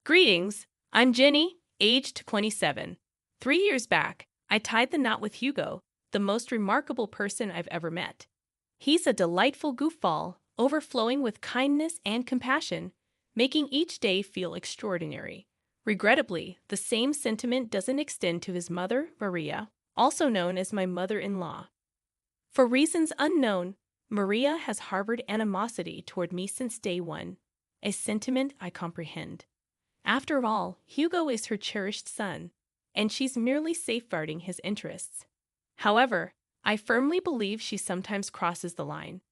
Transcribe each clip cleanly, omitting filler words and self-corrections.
Greetings, I'm Jenny, aged 27. 3 years back, I tied the knot with Hugo, the most remarkable person I've ever met. He's a delightful goofball, overflowing with kindness and compassion, making each day feel extraordinary. Regrettably, the same sentiment doesn't extend to his mother, Maria, also known as my mother-in-law. For reasons unknown, Maria has harbored animosity toward me since day one, a sentiment I comprehend. After all, Hugo is her cherished son, and she's merely safeguarding his interests. However, I firmly believe she sometimes crosses the line.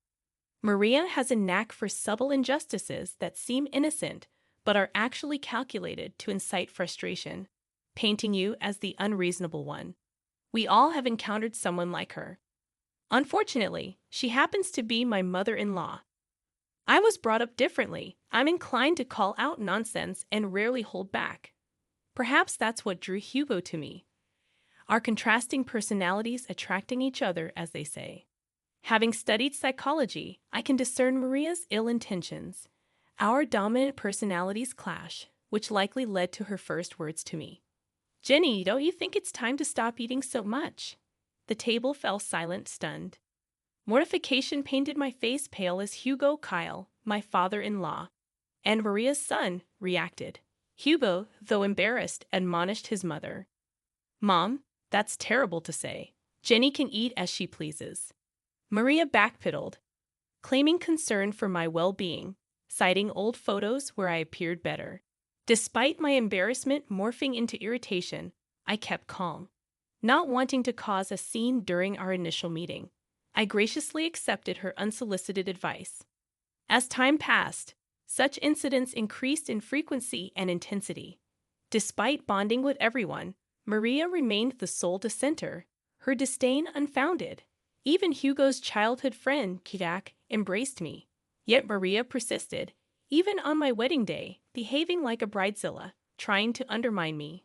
Maria has a knack for subtle injustices that seem innocent but are actually calculated to incite frustration, painting you as the unreasonable one. We all have encountered someone like her. Unfortunately, she happens to be my mother-in-law. I was brought up differently. I'm inclined to call out nonsense and rarely hold back. Perhaps that's what drew Hugo to me. Our contrasting personalities attracting each other, as they say. Having studied psychology, I can discern Maria's ill intentions. Our dominant personalities clash, which likely led to her first words to me. "Jenny, don't you think it's time to stop eating so much?" The table fell silent, stunned. Mortification painted my face pale as Hugo Kyle, my father-in-law, and Maria's son, reacted. Hugo, though embarrassed, admonished his mother. "Mom, that's terrible to say. Jenny can eat as she pleases." Maria backpedaled, claiming concern for my well-being, citing old photos where I appeared better. Despite my embarrassment morphing into irritation, I kept calm, not wanting to cause a scene during our initial meeting. I graciously accepted her unsolicited advice. As time passed, such incidents increased in frequency and intensity. Despite bonding with everyone, Maria remained the sole dissenter, her disdain unfounded. Even Hugo's childhood friend, Jack, embraced me. Yet Maria persisted, even on my wedding day, behaving like a bridezilla, trying to undermine me.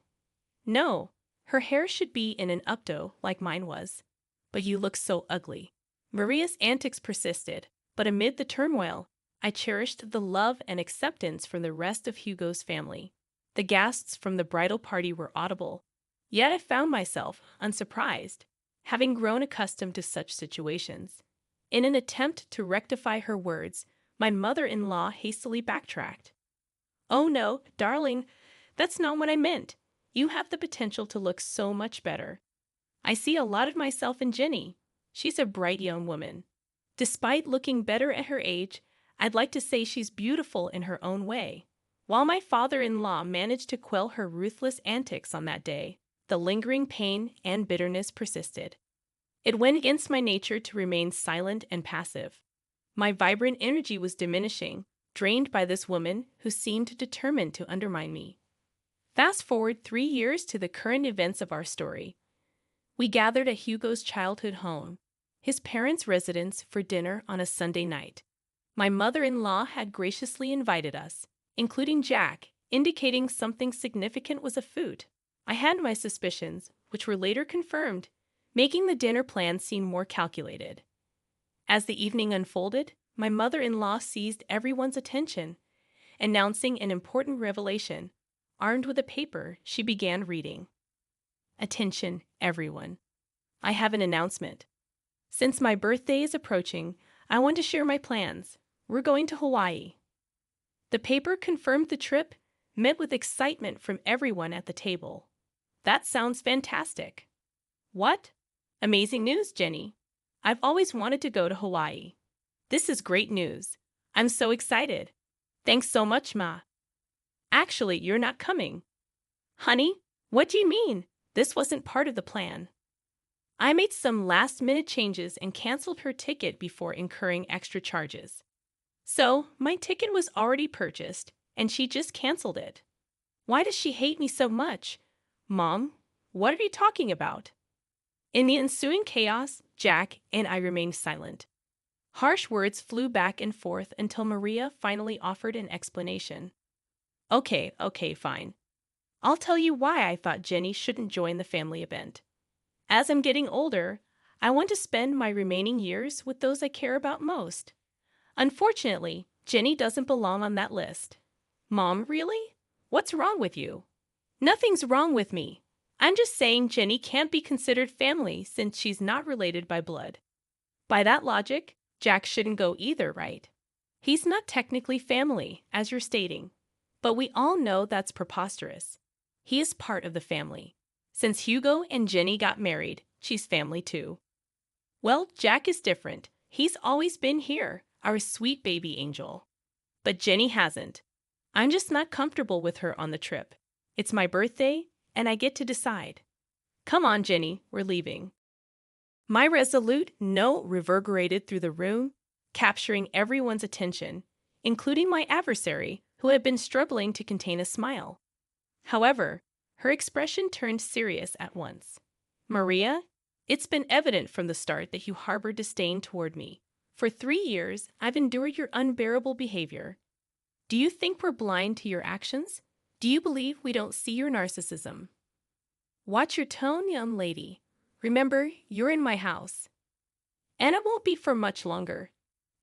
No, her hair should be in an updo like mine was. But you look so ugly. Maria's antics persisted, but amid the turmoil, I cherished the love and acceptance from the rest of Hugo's family. The gasps from the bridal party were audible, yet I found myself, unsurprised, having grown accustomed to such situations. In an attempt to rectify her words, my mother-in-law hastily backtracked. "Oh no, darling, that's not what I meant. You have the potential to look so much better. I see a lot of myself in Jenny. She's a bright young woman. Despite looking better at her age, I'd like to say she's beautiful in her own way." While my father-in-law managed to quell her ruthless antics on that day, the lingering pain and bitterness persisted. It went against my nature to remain silent and passive. My vibrant energy was diminishing, drained by this woman who seemed determined to undermine me. Fast forward 3 years to the current events of our story. We gathered at Hugo's childhood home, his parents' residence, for dinner on a Sunday night. My mother-in-law had graciously invited us, including Jack, indicating something significant was afoot. I had my suspicions, which were later confirmed, making the dinner plan seem more calculated. As the evening unfolded, my mother-in-law seized everyone's attention, announcing an important revelation. Armed with a paper, she began reading. "Attention, everyone. I have an announcement. Since my birthday is approaching, I want to share my plans. We're going to Hawaii." The paper confirmed the trip, met with excitement from everyone at the table. "That sounds fantastic." "What? Amazing news, Jenny. I've always wanted to go to Hawaii. This is great news. I'm so excited. Thanks so much, Ma." "Actually, you're not coming." "Honey, what do you mean? This wasn't part of the plan." I made some last-minute changes and canceled her ticket before incurring extra charges. So, my ticket was already purchased, and she just canceled it. Why does she hate me so much? Mom, what are you talking about? In the ensuing chaos, Jack and I remained silent. Harsh words flew back and forth until Maria finally offered an explanation. Okay, fine. I'll tell you why I thought Jenny shouldn't join the family event. As I'm getting older, I want to spend my remaining years with those I care about most. Unfortunately, Jenny doesn't belong on that list. Mom, really? What's wrong with you? Nothing's wrong with me. I'm just saying Jenny can't be considered family since she's not related by blood. By that logic, Jack shouldn't go either, right? He's not technically family, as you're stating. But we all know that's preposterous. He is part of the family. Since Hugo and Jenny got married, she's family too. Well, Jack is different. He's always been here, our sweet baby angel. But Jenny hasn't. I'm just not comfortable with her on the trip. It's my birthday, and I get to decide. Come on, Jenny, we're leaving. My resolute no reverberated through the room, capturing everyone's attention, including my adversary, who had been struggling to contain a smile. However, her expression turned serious at once. Maria, it's been evident from the start that you harbor disdain toward me. For 3 years, I've endured your unbearable behavior. Do you think we're blind to your actions? Do you believe we don't see your narcissism? Watch your tone, young lady. Remember, you're in my house. And it won't be for much longer.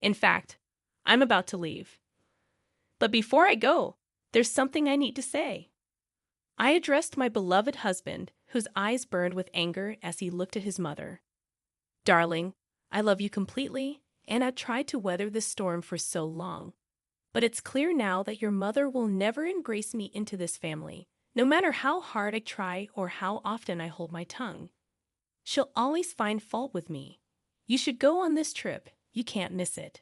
In fact, I'm about to leave. But before I go, there's something I need to say. I addressed my beloved husband, whose eyes burned with anger as he looked at his mother. Darling, I love you completely, and I've tried to weather this storm for so long. But it's clear now that your mother will never embrace me into this family, no matter how hard I try or how often I hold my tongue. She'll always find fault with me. You should go on this trip. You can't miss it.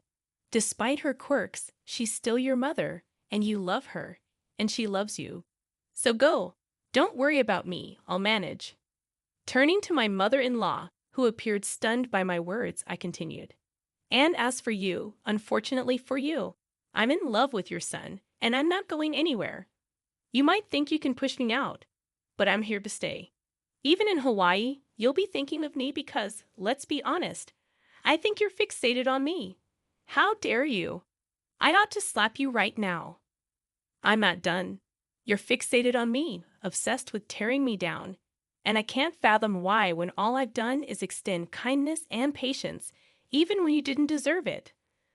Despite her quirks, she's still your mother, and you love her, and she loves you. So go. Don't worry about me. I'll manage. Turning to my mother-in-law, who appeared stunned by my words, I continued. And as for you, unfortunately for you, I'm in love with your son, and I'm not going anywhere. You might think you can push me out, but I'm here to stay. Even in Hawaii, you'll be thinking of me because, let's be honest, I think you're fixated on me. How dare you? I ought to slap you right now. I'm not done. You're fixated on me, obsessed with tearing me down, and I can't fathom why when all I've done is extend kindness and patience, even when you didn't deserve it.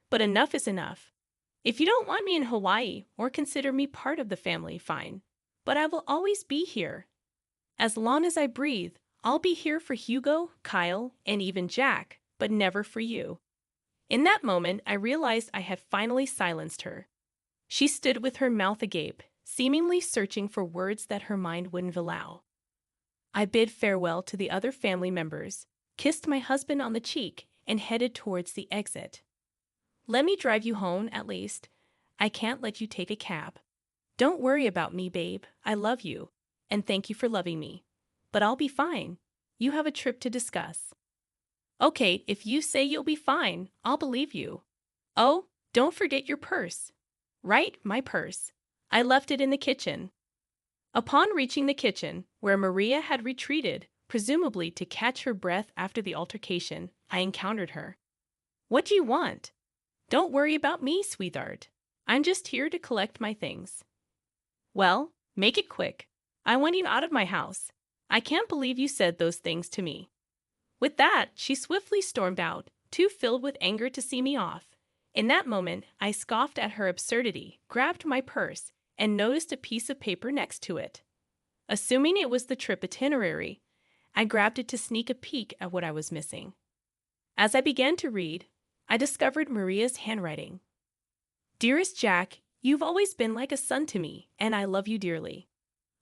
But enough is enough. If you don't want me in Hawaii or consider me part of the family, fine. But I will always be here. As long as I breathe, I'll be here for Hugo, Kyle, and even Jack, but never for you. In that moment, I realized I had finally silenced her. She stood with her mouth agape, seemingly searching for words that her mind wouldn't allow. I bid farewell to the other family members, kissed my husband on the cheek, and headed towards the exit. Let me drive you home, at least. I can't let you take a cab. Don't worry about me, babe. I love you, and thank you for loving me. But I'll be fine. You have a trip to discuss. Okay, if you say you'll be fine, I'll believe you. Oh, don't forget your purse. Right, my purse. I left it in the kitchen. Upon reaching the kitchen, where Maria had retreated, presumably to catch her breath after the altercation, I encountered her. What do you want? Don't worry about me, sweetheart. I'm just here to collect my things. Well, make it quick. I want you out of my house. I can't believe you said those things to me. With that, she swiftly stormed out, too filled with anger to see me off. In that moment, I scoffed at her absurdity, grabbed my purse, and noticed a piece of paper next to it. Assuming it was the trip itinerary, I grabbed it to sneak a peek at what I was missing. As I began to read, I discovered Maria's handwriting. Dearest Jack, you've always been like a son to me, and I love you dearly.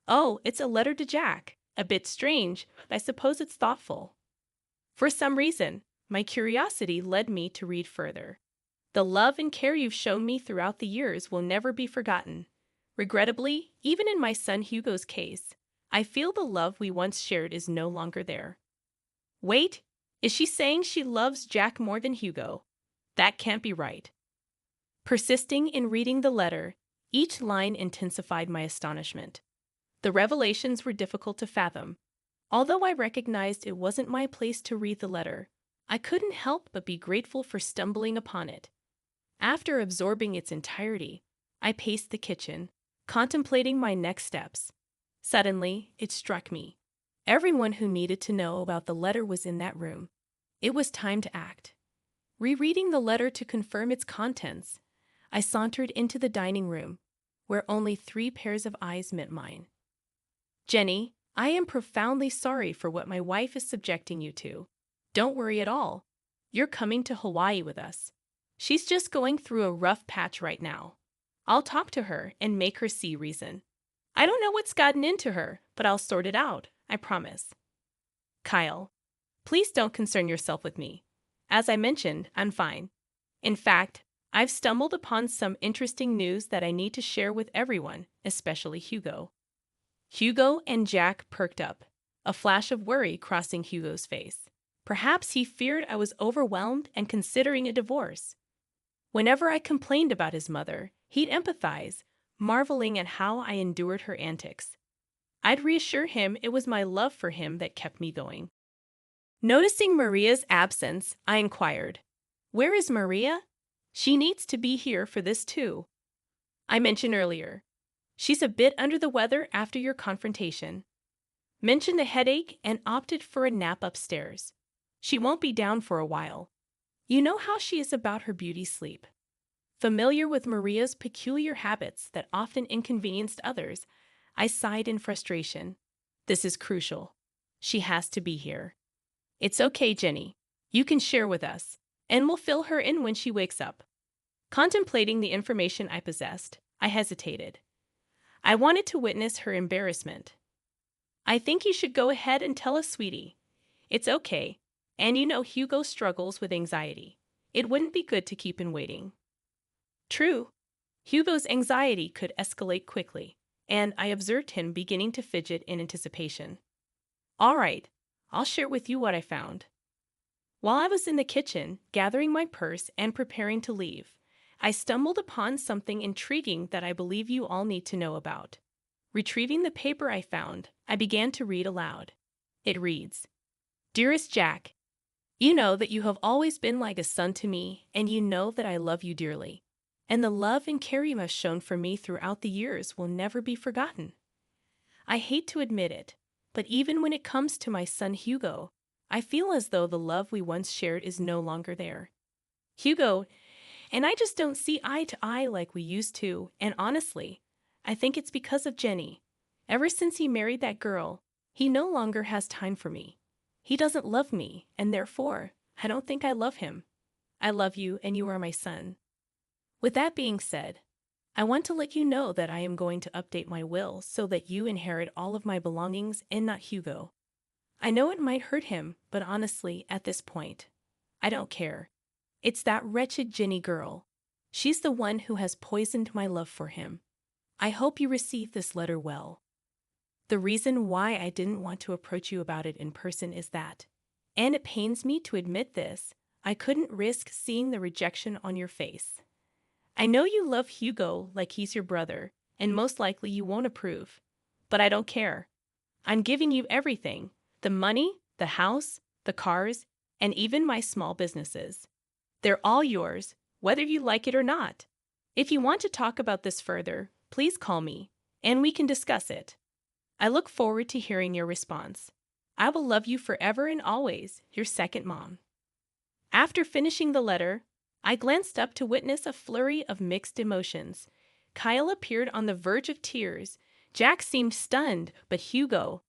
Oh, it's a letter to Jack. A bit strange, but I suppose it's thoughtful. For some reason, my curiosity led me to read further. The love and care you've shown me throughout the years will never be forgotten. Regrettably, even in my son Hugo's case, I feel the love we once shared is no longer there. Wait, is she saying she loves Jack more than Hugo? That can't be right. Persisting in reading the letter, each line intensified my astonishment. The revelations were difficult to fathom. Although I recognized it wasn't my place to read the letter, I couldn't help but be grateful for stumbling upon it. After absorbing its entirety, I paced the kitchen, contemplating my next steps. Suddenly, it struck me. Everyone who needed to know about the letter was in that room. It was time to act. Rereading the letter to confirm its contents, I sauntered into the dining room, where only 3 pairs of eyes met mine. Jenny, I am profoundly sorry for what my wife is subjecting you to. Don't worry at all. You're coming to Hawaii with us. She's just going through a rough patch right now. I'll talk to her and make her see reason. I don't know what's gotten into her, but I'll sort it out, I promise. Kyle, please don't concern yourself with me. As I mentioned, I'm fine. In fact, I've stumbled upon some interesting news that I need to share with everyone, especially Hugo. Hugo and Jack perked up, a flash of worry crossing Hugo's face. Perhaps he feared I was overwhelmed and considering a divorce. Whenever I complained about his mother, he'd empathize, marveling at how I endured her antics. I'd reassure him it was my love for him that kept me going. Noticing Maria's absence, I inquired, "Where is Maria? She needs to be here for this too." I mentioned earlier, she's a bit under the weather after your confrontation. Mentioned a headache and opted for a nap upstairs. She won't be down for a while. You know how she is about her beauty sleep. Familiar with Maria's peculiar habits that often inconvenienced others, I sighed in frustration. This is crucial. She has to be here. It's okay, Jenny. You can share with us, and we'll fill her in when she wakes up. Contemplating the information I possessed, I hesitated. I wanted to witness her embarrassment. I think you should go ahead and tell us, sweetie. It's okay, and you know Hugo struggles with anxiety. It wouldn't be good to keep him waiting. True. Hugo's anxiety could escalate quickly, and I observed him beginning to fidget in anticipation. All right, I'll share with you what I found. While I was in the kitchen, gathering my purse and preparing to leave, I stumbled upon something intriguing that I believe you all need to know about. Retrieving the paper I found, I began to read aloud. It reads, "Dearest Jack, you know that you have always been like a son to me, and you know that I love you dearly. And the love and care you have shown for me throughout the years will never be forgotten. I hate to admit it, but even when it comes to my son Hugo, I feel as though the love we once shared is no longer there. Hugo and I just don't see eye to eye like we used to, and honestly, I think it's because of Jenny. Ever since he married that girl, he no longer has time for me. He doesn't love me, and therefore, I don't think I love him. I love you, and you are my son. With that being said, I want to let you know that I am going to update my will so that you inherit all of my belongings and not Hugo. I know it might hurt him, but honestly, at this point, I don't care. It's that wretched Jenny girl. She's the one who has poisoned my love for him. I hope you receive this letter well. The reason why I didn't want to approach you about it in person is that, and it pains me to admit this, I couldn't risk seeing the rejection on your face. I know you love Hugo like he's your brother, and most likely you won't approve. But I don't care. I'm giving you everything, the money, the house, the cars, and even my small businesses. They're all yours, whether you like it or not. If you want to talk about this further, please call me, and we can discuss it. I look forward to hearing your response. I will love you forever and always, your second mom." After finishing the letter, I glanced up to witness a flurry of mixed emotions. Kyle appeared on the verge of tears. Jack seemed stunned, but Hugo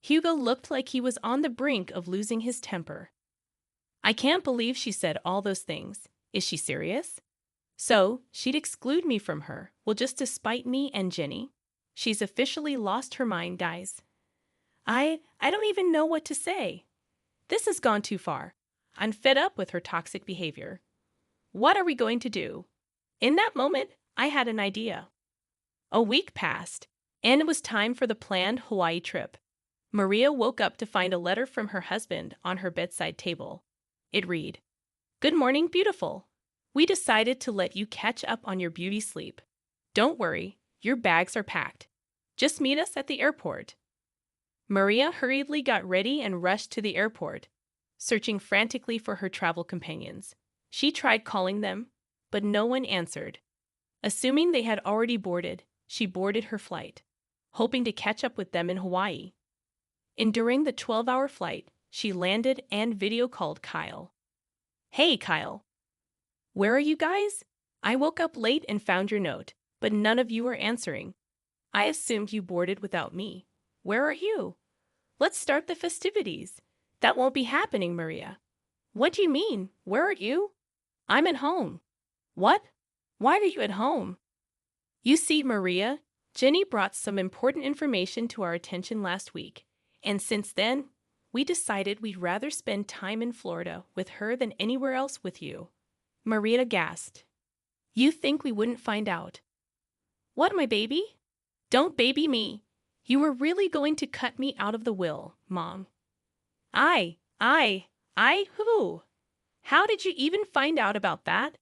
looked like he was on the brink of losing his temper. I can't believe she said all those things. Is she serious? So, she'd exclude me from her, well, just to spite me and Jenny? She's officially lost her mind, guys. I don't even know what to say. This has gone too far. I'm fed up with her toxic behavior. What are we going to do? In that moment, I had an idea. A week passed, and it was time for the planned Hawaii trip. Maria woke up to find a letter from her husband on her bedside table. It read, "Good morning, beautiful. We decided to let you catch up on your beauty sleep. Don't worry, your bags are packed. Just meet us at the airport." Maria hurriedly got ready and rushed to the airport, searching frantically for her travel companions. She tried calling them, but no one answered. Assuming they had already boarded, she boarded her flight, hoping to catch up with them in Hawaii. During the 12-hour flight, she landed and video called Kyle. "Hey, Kyle. Where are you guys? I woke up late and found your note. but none of you are answering. I assumed you boarded without me. Where are you? Let's start the festivities. That won't be happening, Maria. What do you mean? Where are you? I'm at home. What? Why are you at home? You see, Maria, Jenny brought some important information to our attention last week, and since then, we decided we'd rather spend time in Florida with her than anywhere else with you. Maria gasped. You think we wouldn't find out? What, my baby? Don't baby me. You were really going to cut me out of the will, Mom. I, who? How did you even find out about that?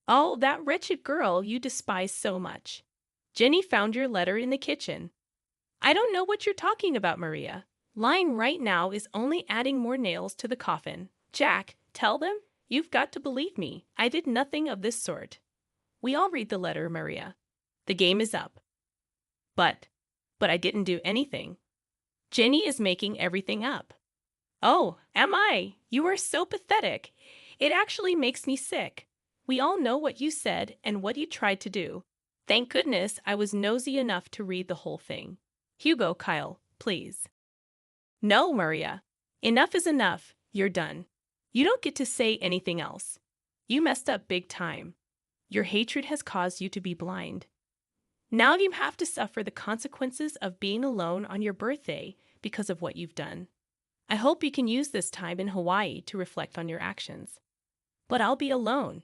Oh, that wretched girl you despise so much. Jenny found your letter in the kitchen. I don't know what you're talking about, Maria. Lying right now is only adding more nails to the coffin. Jack, tell them. You've got to believe me. I did nothing of this sort. We all read the letter, Maria. The game is up. But I didn't do anything. Jenny is making everything up. Oh, am I? You are so pathetic. It actually makes me sick. We all know what you said and what you tried to do. Thank goodness I was nosy enough to read the whole thing. Hugo, Kyle, please. No, Maria. Enough is enough. You're done. You don't get to say anything else. You messed up big time. Your hatred has caused you to be blind. Now you have to suffer the consequences of being alone on your birthday because of what you've done. I hope you can use this time in Hawaii to reflect on your actions. But I'll be alone.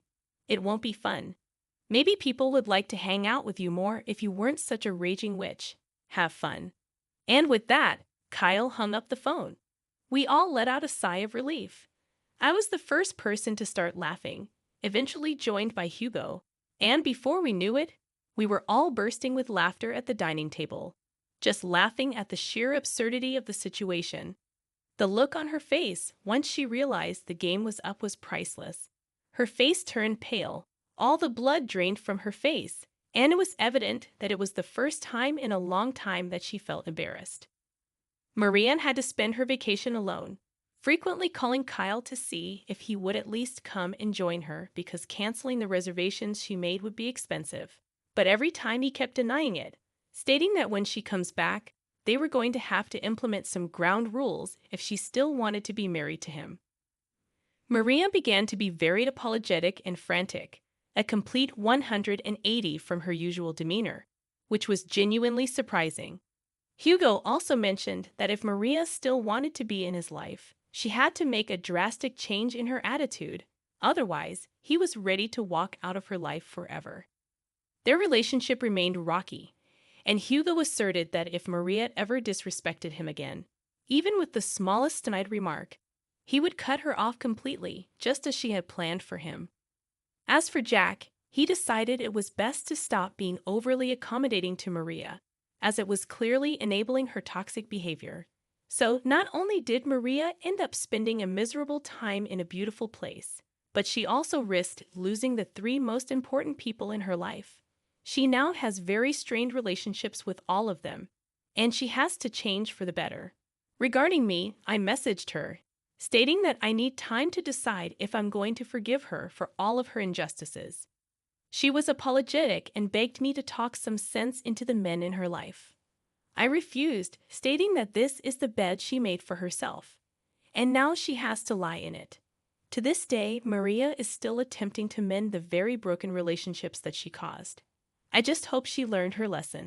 It won't be fun. Maybe people would like to hang out with you more if you weren't such a raging witch. Have fun. And with that, Kyle hung up the phone. We all let out a sigh of relief. I was the first person to start laughing, eventually joined by Hugo, and before we knew it, we were all bursting with laughter at the dining table, just laughing at the sheer absurdity of the situation. The look on her face once she realized the game was up was priceless. Her face turned pale, all the blood drained from her face, and it was evident that it was the first time in a long time that she felt embarrassed. Marianne had to spend her vacation alone, frequently calling Kyle to see if he would at least come and join her because canceling the reservations she made would be expensive. But every time he kept denying it, stating that when she comes back, they were going to have to implement some ground rules if she still wanted to be married to him. Maria began to be very apologetic and frantic, a complete 180 from her usual demeanor, which was genuinely surprising. Hugo also mentioned that if Maria still wanted to be in his life, she had to make a drastic change in her attitude. Otherwise, he was ready to walk out of her life forever. Their relationship remained rocky, and Hugo asserted that if Maria ever disrespected him again, even with the smallest snide remark, he would cut her off completely, just as she had planned for him. As for Jack, he decided it was best to stop being overly accommodating to Maria, as it was clearly enabling her toxic behavior. So not only did Maria end up spending a miserable time in a beautiful place, but she also risked losing the 3 most important people in her life. She now has very strained relationships with all of them, and she has to change for the better. Regarding me, I messaged her, stating that I need time to decide if I'm going to forgive her for all of her injustices. She was apologetic and begged me to talk some sense into the men in her life. I refused, stating that this is the bed she made for herself, and now she has to lie in it. To this day, Maria is still attempting to mend the very broken relationships that she caused. I just hope she learned her lesson.